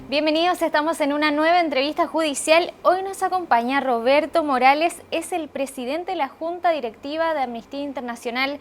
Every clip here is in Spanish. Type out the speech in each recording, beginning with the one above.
Bienvenidos, estamos en una nueva entrevista judicial. Hoy nos acompaña Roberto Morales, es el presidente de la Junta Directiva de Amnistía Internacional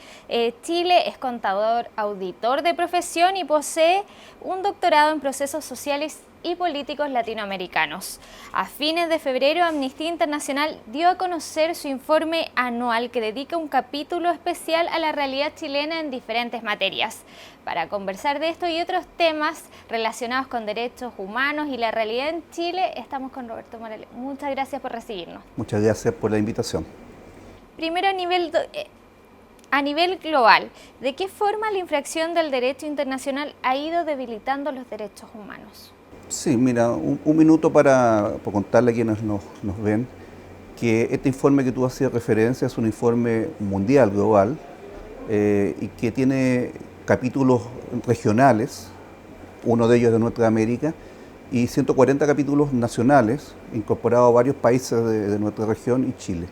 Chile, es contador auditor de profesión y posee un doctorado en procesos sociales y políticos latinoamericanos. A fines de febrero, Amnistía Internacional dio a conocer su informe anual que dedica un capítulo especial a la realidad chilena en diferentes materias. Para conversar de esto y otros temas relacionados con derechos humanos y la realidad en Chile, estamos con Roberto Morales. Muchas gracias por recibirnos. Muchas gracias por la invitación. Primero, a nivel global, ¿de qué forma la infracción del derecho internacional ha ido debilitando los derechos humanos? Sí, mira, un minuto para contarle a quienes nos ven que este informe que tú hacías referencia es un informe mundial, global, y que tiene capítulos regionales, uno de ellos de nuestra América, y 140 capítulos nacionales, incorporados a varios países de nuestra región y Chile.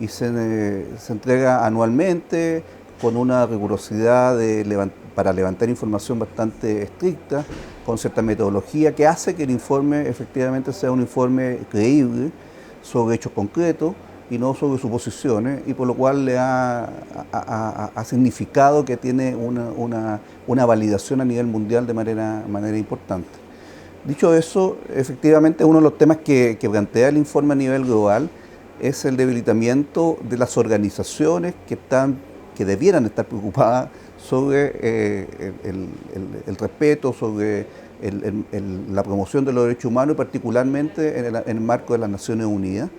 Y se entrega anualmente con una rigurosidad para levantar información bastante estricta, con cierta metodología que hace que el informe efectivamente sea un informe creíble sobre hechos concretos y no sobre suposiciones, y por lo cual le ha significado que tiene una validación a nivel mundial de manera importante. Dicho eso, efectivamente uno de los temas que plantea el informe a nivel global es el debilitamiento de las organizaciones que debieran estar preocupadas sobre el respeto, sobre la promoción de los derechos humanos, y particularmente en el marco de las Naciones Unidas,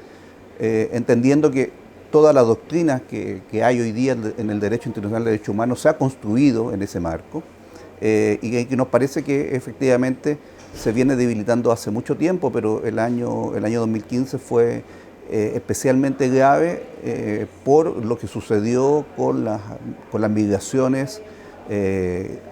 entendiendo que toda la doctrina que hay hoy día en el derecho internacional de derechos humanos se ha construido en ese marco, y que nos parece que efectivamente se viene debilitando hace mucho tiempo, pero el año 2015 fue especialmente grave por lo que sucedió con las migraciones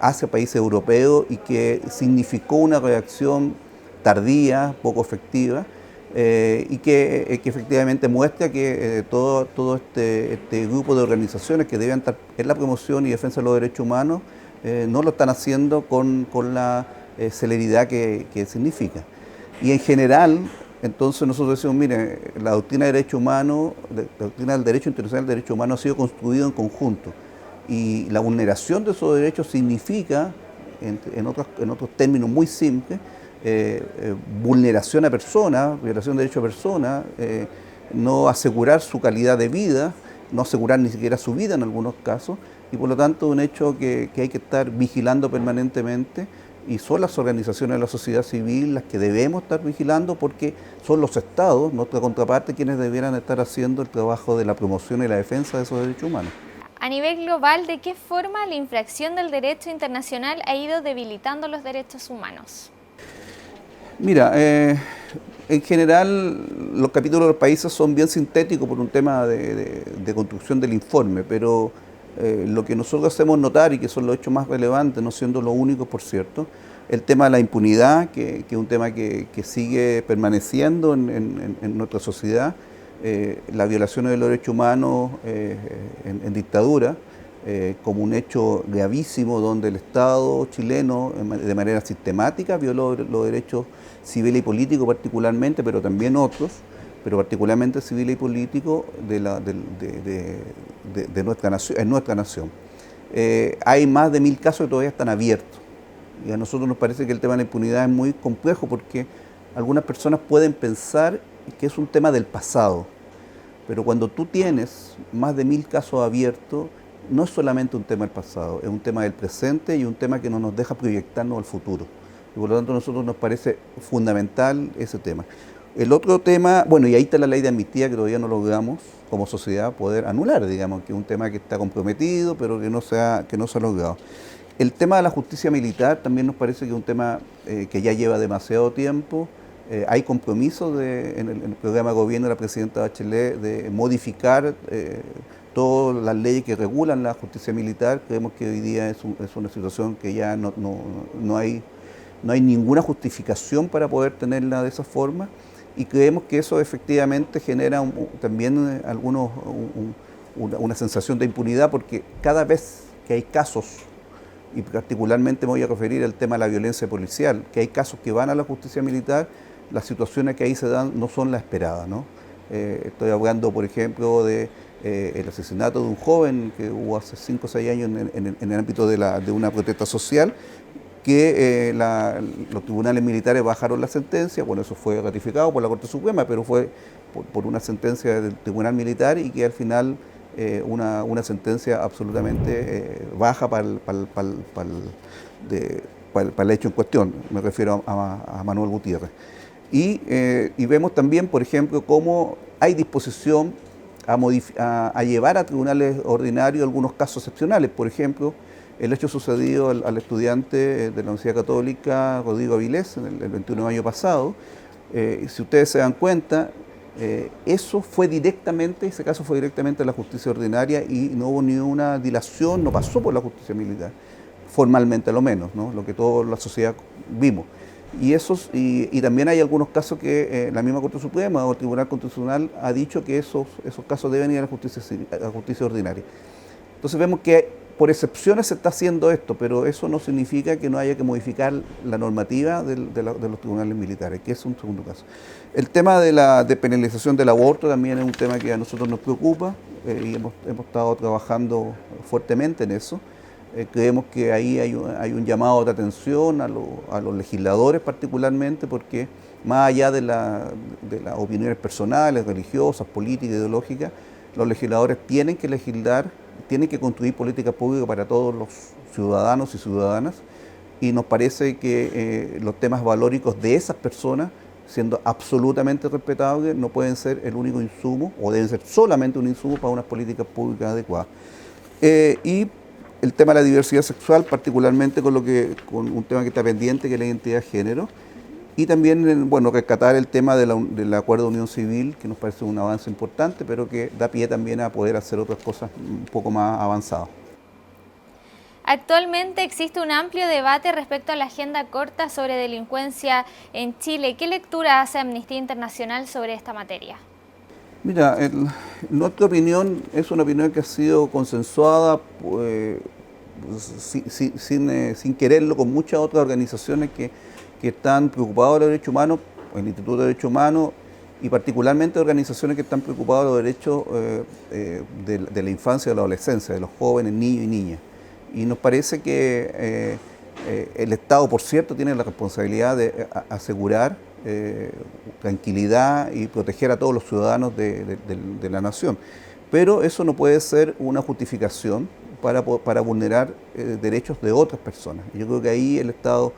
hacia países europeos, y que significó una reacción tardía, poco efectiva, y que efectivamente muestra que todo este grupo de organizaciones que deben estar en la promoción y defensa de los derechos humanos no lo están haciendo con la celeridad que significa. Y en general, entonces nosotros decimos, mire, la doctrina de derechos humanos, la doctrina del derecho internacional del derecho humano ha sido construida en conjunto, y la vulneración de esos derechos significa, en otros términos muy simples, vulneración a personas, violación de derechos a personas, no asegurar su calidad de vida, no asegurar ni siquiera su vida en algunos casos, y por lo tanto un hecho que hay que estar vigilando permanentemente. Y son las organizaciones de la sociedad civil las que debemos estar vigilando, porque son los estados, nuestra contraparte, quienes debieran estar haciendo el trabajo de la promoción y la defensa de esos derechos humanos. A nivel global, ¿de qué forma la infracción del derecho internacional ha ido debilitando los derechos humanos? Mira, en general los capítulos de los países son bien sintéticos por un tema de construcción del informe, pero lo que nosotros hacemos notar, y que son los hechos más relevantes, no siendo los únicos por cierto, el tema de la impunidad, que es un tema que sigue permaneciendo en nuestra sociedad, las violaciones de los derechos humanos en dictadura, como un hecho gravísimo donde el Estado chileno de manera sistemática violó los derechos civiles y políticos particularmente, pero también otros, pero particularmente civil y político de nuestra nación, en nuestra nación. Hay más de 1000 casos que todavía están abiertos, y a nosotros nos parece que el tema de la impunidad es muy complejo, porque algunas personas pueden pensar que es un tema del pasado, pero cuando tú tienes más de 1000 casos abiertos, no es solamente un tema del pasado, es un tema del presente y un tema que no nos deja proyectarnos al futuro. Y por lo tanto a nosotros nos parece fundamental ese tema. El otro tema, bueno, y ahí está la ley de amnistía, que todavía no logramos como sociedad poder anular, digamos, que es un tema que está comprometido, pero que no se ha logrado. El tema de la justicia militar también nos parece que es un tema que ya lleva demasiado tiempo. Hay compromisos en el programa de gobierno de la presidenta Bachelet de modificar todas las leyes que regulan la justicia militar. Creemos que hoy día es una situación que ya no hay ninguna justificación para poder tenerla de esa forma. Y creemos que eso efectivamente genera también una sensación de impunidad, porque cada vez que hay casos y particularmente me voy a referir al tema de la violencia policial, que hay casos que van a la justicia militar, las situaciones que ahí se dan no son las esperadas, ¿no? Estoy hablando, por ejemplo, de el asesinato de un joven que hubo hace 5 o 6 años en el ámbito de una protesta social, que los tribunales militares bajaron la sentencia. Bueno, eso fue ratificado por la Corte Suprema, pero fue por una sentencia del tribunal militar, y que al final una sentencia absolutamente baja para el hecho en cuestión. Me refiero a Manuel Gutiérrez. Y vemos también, por ejemplo, cómo hay disposición a llevar a tribunales ordinarios algunos casos excepcionales. Por ejemplo, el hecho sucedido al estudiante de la Universidad Católica, Rodrigo Avilés, el 21 de mayo pasado. Si ustedes se dan cuenta, ese caso fue directamente a la justicia ordinaria, y no hubo ni una dilación, no pasó por la justicia militar, formalmente a lo menos, ¿no? Lo que toda la sociedad vimos. Y también hay algunos casos que la misma Corte Suprema o el Tribunal Constitucional ha dicho que esos casos deben ir a la justicia ordinaria. Entonces vemos que por excepciones se está haciendo esto, pero eso no significa que no haya que modificar la normativa de los tribunales militares, que es un segundo caso. El tema de la despenalización del aborto también es un tema que a nosotros nos preocupa, y hemos estado trabajando fuertemente en eso. Creemos que ahí hay un llamado de atención a los legisladores particularmente, porque más allá de las opiniones personales, religiosas, políticas, ideológicas, los legisladores tienen que legislar, tienen que construir políticas públicas para todos los ciudadanos y ciudadanas, y nos parece que los temas valóricos de esas personas, siendo absolutamente respetables, no pueden ser el único insumo, o deben ser solamente un insumo para unas políticas públicas adecuadas. Y el tema de la diversidad sexual, particularmente con un tema que está pendiente, que es la identidad de género, y también, bueno, rescatar el tema del acuerdo de unión civil, que nos parece un avance importante, pero que da pie también a poder hacer otras cosas un poco más avanzadas. Actualmente existe un amplio debate respecto a la agenda corta sobre delincuencia en Chile. ¿Qué lectura hace Amnistía Internacional sobre esta materia? Mira, nuestra opinión es una opinión que ha sido consensuada sin quererlo con muchas otras organizaciones que están preocupadas de los derechos humanos, el Instituto de Derechos Humanos, y particularmente organizaciones que están preocupadas de los derechos de la infancia y de la adolescencia, de los jóvenes, niños y niñas. Y nos parece que el Estado, por cierto, tiene la responsabilidad de asegurar tranquilidad y proteger a todos los ciudadanos de la nación. Pero eso no puede ser una justificación para vulnerar derechos de otras personas. Yo creo que ahí el Estado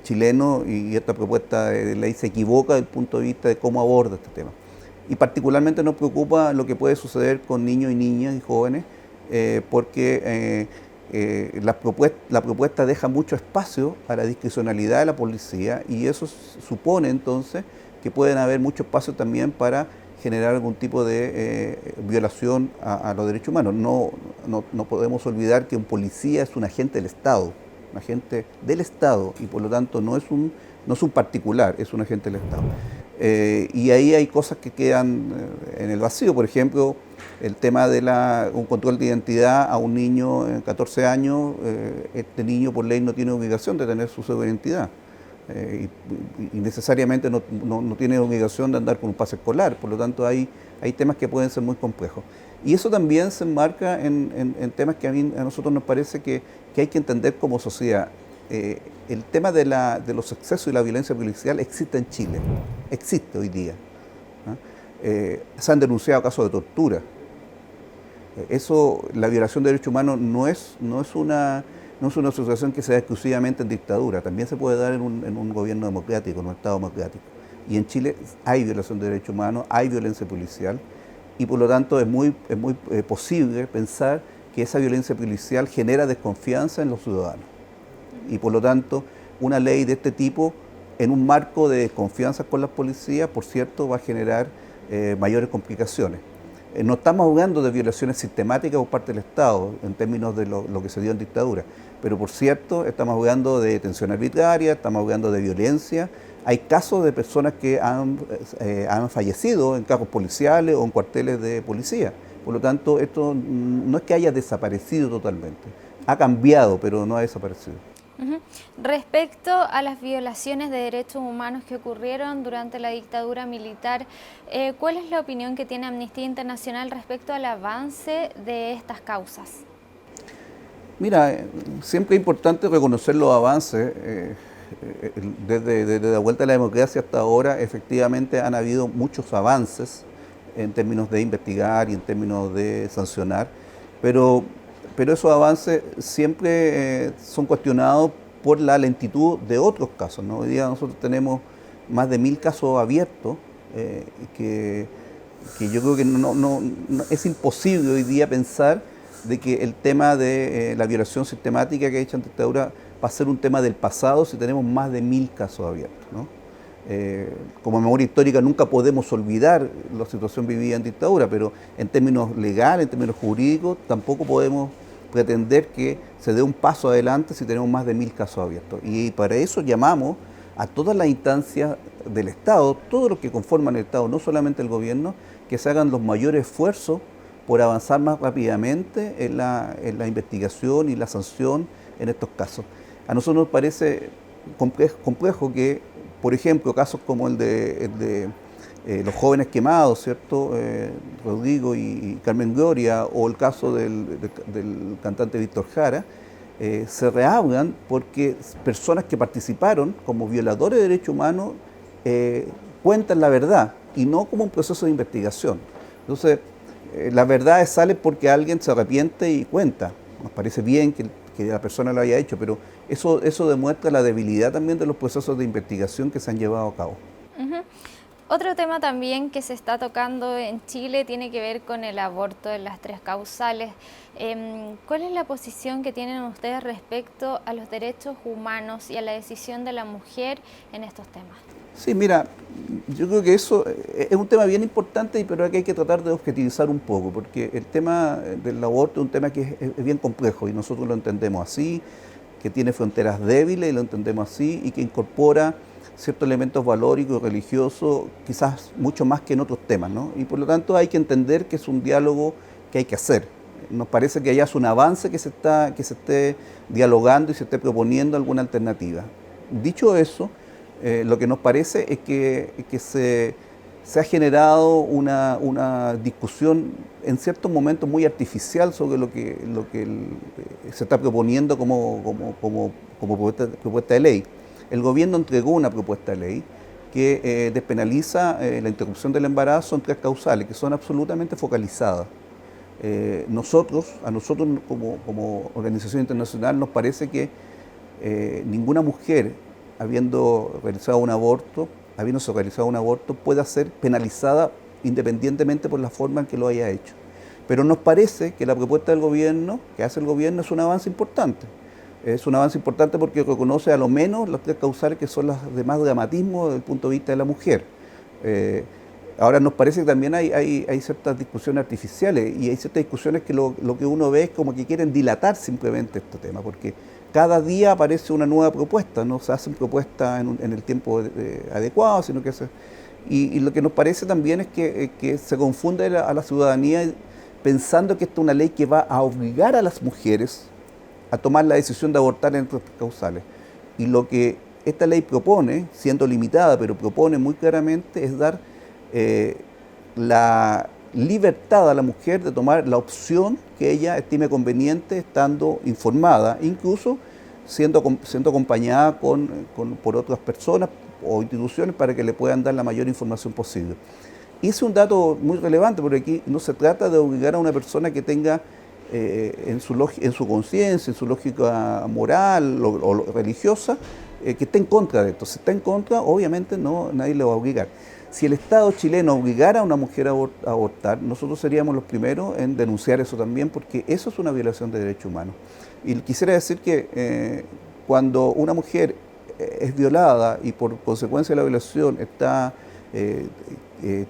chileno y esta propuesta de ley se equivoca desde el punto de vista de cómo aborda este tema. Y particularmente nos preocupa lo que puede suceder con niños y niñas y jóvenes, porque la propuesta deja mucho espacio a la discrecionalidad de la policía, y eso supone entonces que pueden haber mucho espacio también para generar algún tipo de violación a los derechos humanos. No podemos olvidar que un policía es un agente del Estado, un agente del Estado, y por lo tanto no es un particular, es un agente del Estado. Y ahí hay cosas que quedan en el vacío. Por ejemplo, el tema de un control de identidad a un niño de 14 años, este niño por ley no tiene obligación de tener su cédula de identidad. Y necesariamente no tiene obligación de andar con un pase escolar. Por lo tanto, hay temas que pueden ser muy complejos. Y eso también se enmarca en temas que a nosotros nos parece que hay que entender como sociedad. El tema de los excesos y la violencia policial existe en Chile, existe hoy día. Se han denunciado casos de tortura. La violación de derechos humanos no es una situación que se da exclusivamente en dictadura, también se puede dar en un gobierno democrático, en un Estado democrático. Y en Chile hay violación de derechos humanos, hay violencia policial, y por lo tanto es muy posible pensar que esa violencia policial genera desconfianza en los ciudadanos. Y por lo tanto, una ley de este tipo, en un marco de desconfianza con las policías, por cierto, va a generar mayores complicaciones. No estamos hablando de violaciones sistemáticas por parte del Estado, en términos de lo que se dio en dictadura, pero por cierto, estamos hablando de detención arbitraria, estamos hablando de violencia. Hay casos de personas que han fallecido en cargos policiales o en cuarteles de policía. Por lo tanto, esto no es que haya desaparecido totalmente. Ha cambiado, pero no ha desaparecido. Ujú. Respecto a las violaciones de derechos humanos que ocurrieron durante la dictadura militar, ¿cuál es la opinión que tiene Amnistía Internacional respecto al avance de estas causas? Mira, siempre es importante reconocer los avances. Desde la vuelta a la democracia hasta ahora, efectivamente han habido muchos avances en términos de investigar y en términos de sancionar, pero esos avances siempre son cuestionados por la lentitud de otros casos, ¿no? Hoy día nosotros tenemos más de 1000 casos abiertos, que, yo creo que es imposible hoy día pensar de que el tema de la violación sistemática que ha hecho en dictadura va a ser un tema del pasado si tenemos más de 1000 casos abiertos, ¿no? Como memoria histórica nunca podemos olvidar la situación vivida en dictadura, pero en términos legales, en términos jurídicos, tampoco podemos pretender que se dé un paso adelante si tenemos más de 1000 casos abiertos. Y para eso llamamos a todas las instancias del Estado, todos los que conforman el Estado, no solamente el gobierno, que se hagan los mayores esfuerzos por avanzar más rápidamente en la investigación y la sanción en estos casos. A nosotros nos parece complejo que, por ejemplo, casos como el de los jóvenes quemados, ¿cierto? Rodrigo y Carmen Gloria, o el caso del cantante Víctor Jara, se reabran porque personas que participaron como violadores de derechos humanos cuentan la verdad y no como un proceso de investigación. Entonces, la verdad sale porque alguien se arrepiente y cuenta. Nos parece bien que la persona lo haya hecho, pero eso demuestra la debilidad también de los procesos de investigación que se han llevado a cabo. Uh-huh. Otro tema también que se está tocando en Chile tiene que ver con el aborto en las 3 causales. ¿Cuál es la posición que tienen ustedes respecto a los derechos humanos y a la decisión de la mujer en estos temas? Sí, mira, yo creo que eso es un tema bien importante, pero aquí hay que tratar de objetivizar un poco, porque el tema del aborto es un tema que es bien complejo y nosotros lo entendemos así, que tiene fronteras débiles y lo entendemos así, y que incorpora ciertos elementos valóricos y religiosos, quizás mucho más que en otros temas, ¿no? Y por lo tanto hay que entender que es un diálogo que hay que hacer. Nos parece que allá es un avance que se esté dialogando y se esté proponiendo alguna alternativa. Dicho eso, lo que nos parece es que se ha generado una discusión en ciertos momentos muy artificial sobre lo que se está proponiendo como propuesta de ley. El gobierno entregó una propuesta de ley que despenaliza la interrupción del embarazo en 3 causales, que son absolutamente focalizadas. A nosotros como organización internacional nos parece que ninguna mujer habiéndose realizado un aborto pueda ser penalizada independientemente por la forma en que lo haya hecho. Pero nos parece que la propuesta del gobierno, que hace el gobierno, es un avance importante. Es un avance importante porque reconoce a lo menos las 3 causales que son las de más dramatismo desde el punto de vista de la mujer. Ahora nos parece que también hay ciertas discusiones artificiales y hay ciertas discusiones que lo que uno ve es como que quieren dilatar simplemente este tema, porque cada día aparece una nueva propuesta, no se hacen propuestas en el tiempo adecuado, sino que y lo que nos parece también es que se confunde a la ciudadanía pensando que esta es una ley que va a obligar a las mujeres a tomar la decisión de abortar en 3 causales. Y lo que esta ley propone, siendo limitada, pero propone muy claramente, es dar la libertad a la mujer de tomar la opción que ella estime conveniente, estando informada, incluso siendo acompañada por otras personas o instituciones para que le puedan dar la mayor información posible. Y ese es un dato muy relevante, porque aquí no se trata de obligar a una persona que tenga en su conciencia, en su lógica moral o religiosa, que esté en contra de esto. Si está en contra, obviamente nadie le va a obligar. Si el Estado chileno obligara a una mujer a abortar, nosotros seríamos los primeros en denunciar eso también, porque eso es una violación de derechos humanos. Y quisiera decir que cuando una mujer es violada y por consecuencia de la violación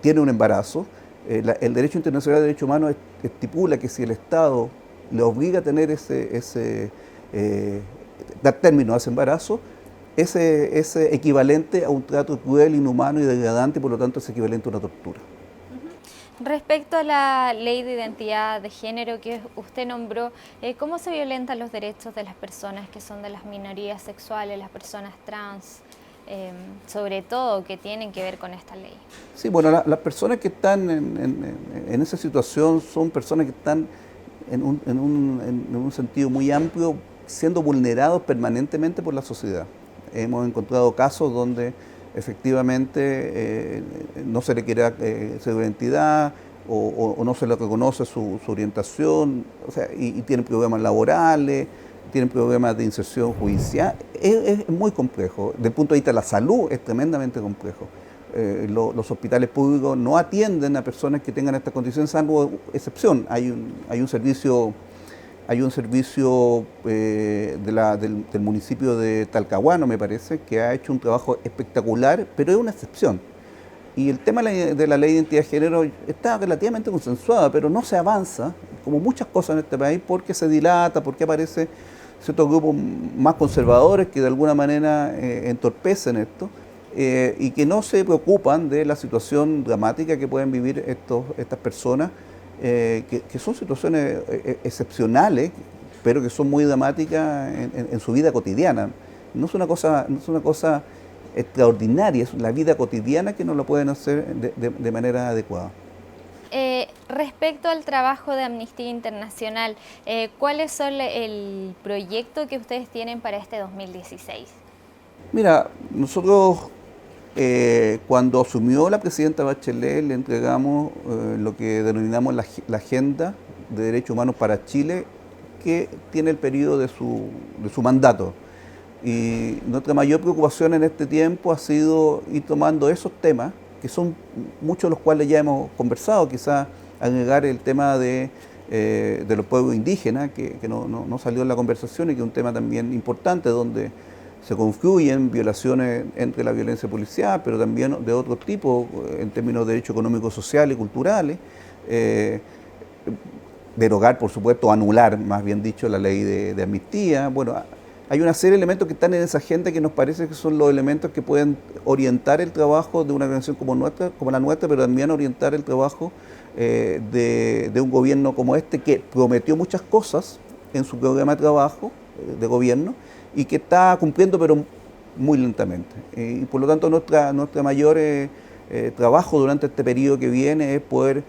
tiene un embarazo, el derecho internacional de derechos humanos estipula que si el Estado le obliga a tener dar término a ese embarazo, es equivalente a un trato cruel, inhumano y degradante, por lo tanto es equivalente a una tortura. Respecto a la ley de identidad de género que usted nombró, ¿cómo se violentan los derechos de las personas que son de las minorías sexuales, las personas trans, sobre todo que tienen que ver con esta ley? Sí, bueno, las personas que están en esa situación son personas que están en un sentido muy amplio siendo vulnerados permanentemente por la sociedad. Hemos encontrado casos donde efectivamente no se le quiere su identidad o no se le reconoce su orientación, o sea, y tienen problemas laborales, tienen problemas de inserción judicial. Es muy complejo. Desde el punto de vista de la salud es tremendamente complejo. Los hospitales públicos no atienden a personas que tengan estas condiciones, salvo excepción. Hay un servicio del municipio de Talcahuano, me parece, que ha hecho un trabajo espectacular, pero es una excepción. Y el tema de la ley de identidad de género está relativamente consensuada, pero no se avanza, como muchas cosas en este país, porque se dilata, porque aparecen ciertos grupos más conservadores que de alguna manera entorpecen esto. Y que no se preocupan de la situación dramática que pueden vivir estas personas, que son situaciones excepcionales, pero que son muy dramáticas en su vida cotidiana. No es una cosa extraordinaria, es la vida cotidiana que no lo pueden hacer de manera adecuada. Respecto al trabajo de Amnistía Internacional, ¿cuáles son el proyecto que ustedes tienen para este 2016? Mira, nosotros cuando asumió la presidenta Bachelet le entregamos lo que denominamos la Agenda de Derechos Humanos para Chile, que tiene el periodo de su mandato. Y nuestra mayor preocupación en este tiempo ha sido ir tomando esos temas, que son muchos de los cuales ya hemos conversado, quizás agregar el tema de los pueblos indígenas, que no salió en la conversación y que es un tema también importante, donde se confluyen violaciones entre la violencia policial, pero también de otro tipo, en términos de derechos económicos, sociales y culturales. Derogar, por supuesto, anular, más bien dicho, la ley de amnistía. Bueno, hay una serie de elementos que están en esa agenda que nos parece que son los elementos que pueden orientar el trabajo de una organización como la nuestra, pero también orientar el trabajo de un gobierno como este, que prometió muchas cosas en su programa de trabajo de gobierno y que está cumpliendo, pero muy lentamente. Y por lo tanto nuestra mayor trabajo durante este periodo que viene es poder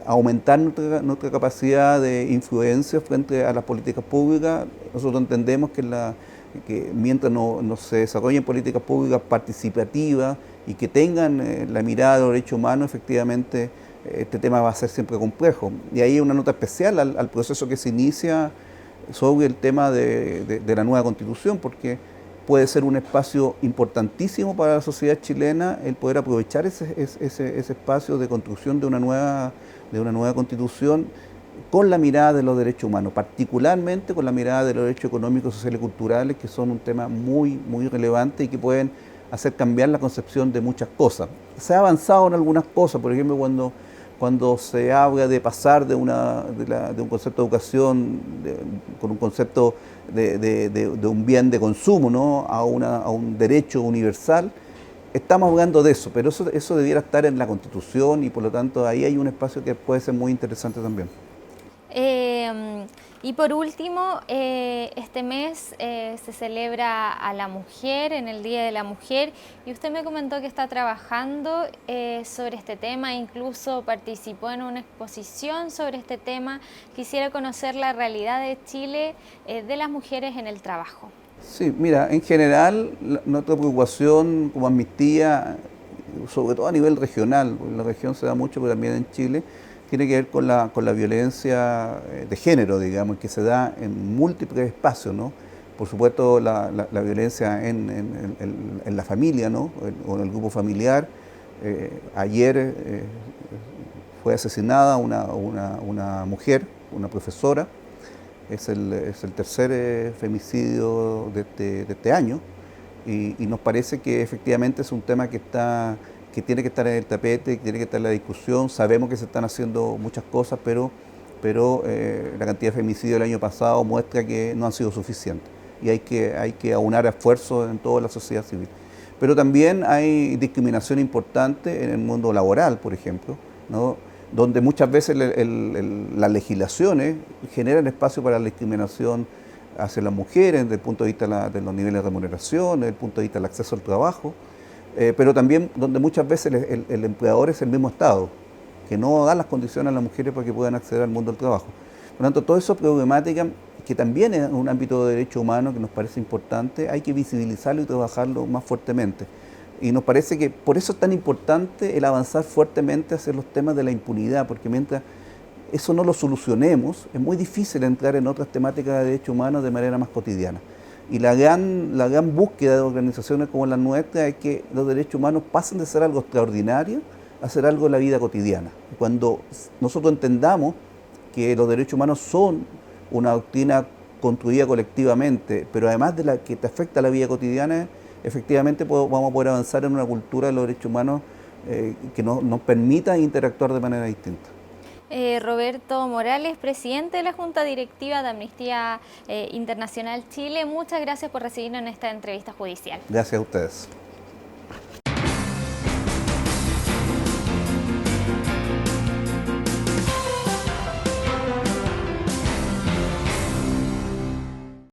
aumentar nuestra capacidad de influencia frente a las políticas públicas. Nosotros entendemos que mientras no se desarrollen políticas públicas participativas y que tengan la mirada de los derechos humanos, efectivamente este tema va a ser siempre complejo. Y ahí una nota especial al proceso que se inicia sobre el tema de la nueva Constitución, porque puede ser un espacio importantísimo para la sociedad chilena el poder aprovechar ese espacio de construcción de una nueva Constitución con la mirada de los derechos humanos, particularmente con la mirada de los derechos económicos, sociales y culturales, que son un tema muy relevante y que pueden hacer cambiar la concepción de muchas cosas. Se ha avanzado en algunas cosas, por ejemplo, cuando se habla de pasar de un concepto de educación con un concepto de un bien de consumo, ¿no?, a un derecho universal, estamos hablando de eso, pero eso debiera estar en la Constitución y por lo tanto ahí hay un espacio que puede ser muy interesante también. Y por último, este mes se celebra a la mujer, en el Día de la Mujer, y usted me comentó que está trabajando sobre este tema, incluso participó en una exposición sobre este tema. Quisiera conocer la realidad de Chile de las mujeres en el trabajo. Sí, mira, en general nuestra preocupación como Amnistía, sobre todo a nivel regional, porque en la región se da mucho, pero también en Chile, tiene que ver con la violencia de género, digamos, que se da en múltiples espacios, ¿no? Por supuesto, la violencia en la familia, ¿no?, o en el grupo familiar. Ayer fue asesinada una mujer, una profesora. Es el tercer femicidio de este año y nos parece que efectivamente es un tema que tiene que estar en el tapete, que tiene que estar en la discusión. Sabemos que se están haciendo muchas cosas, pero la cantidad de femicidios del año pasado muestra que no han sido suficientes y hay que aunar esfuerzos en toda la sociedad civil. Pero también hay discriminación importante en el mundo laboral, por ejemplo, ¿no?, donde muchas veces las legislaciones generan espacio para la discriminación hacia las mujeres desde el punto de vista de los niveles de remuneración, desde el punto de vista del acceso al trabajo, pero también donde muchas veces el empleador es el mismo Estado, que no da las condiciones a las mujeres para que puedan acceder al mundo del trabajo. Por lo tanto, toda esa problemática, que también es un ámbito de derechos humanos que nos parece importante, hay que visibilizarlo y trabajarlo más fuertemente. Y nos parece que por eso es tan importante el avanzar fuertemente hacia los temas de la impunidad, porque mientras eso no lo solucionemos, es muy difícil entrar en otras temáticas de derechos humanos de manera más cotidiana. Y la gran búsqueda de organizaciones como la nuestra es que los derechos humanos pasen de ser algo extraordinario a ser algo de la vida cotidiana. Cuando nosotros entendamos que los derechos humanos son una doctrina construida colectivamente, pero además de la que te afecta a la vida cotidiana, efectivamente vamos a poder avanzar en una cultura de los derechos humanos que nos permita interactuar de manera distinta. Roberto Morales, presidente de la Junta Directiva de Amnistía Internacional Chile, muchas gracias por recibirnos en esta entrevista judicial. Gracias a ustedes.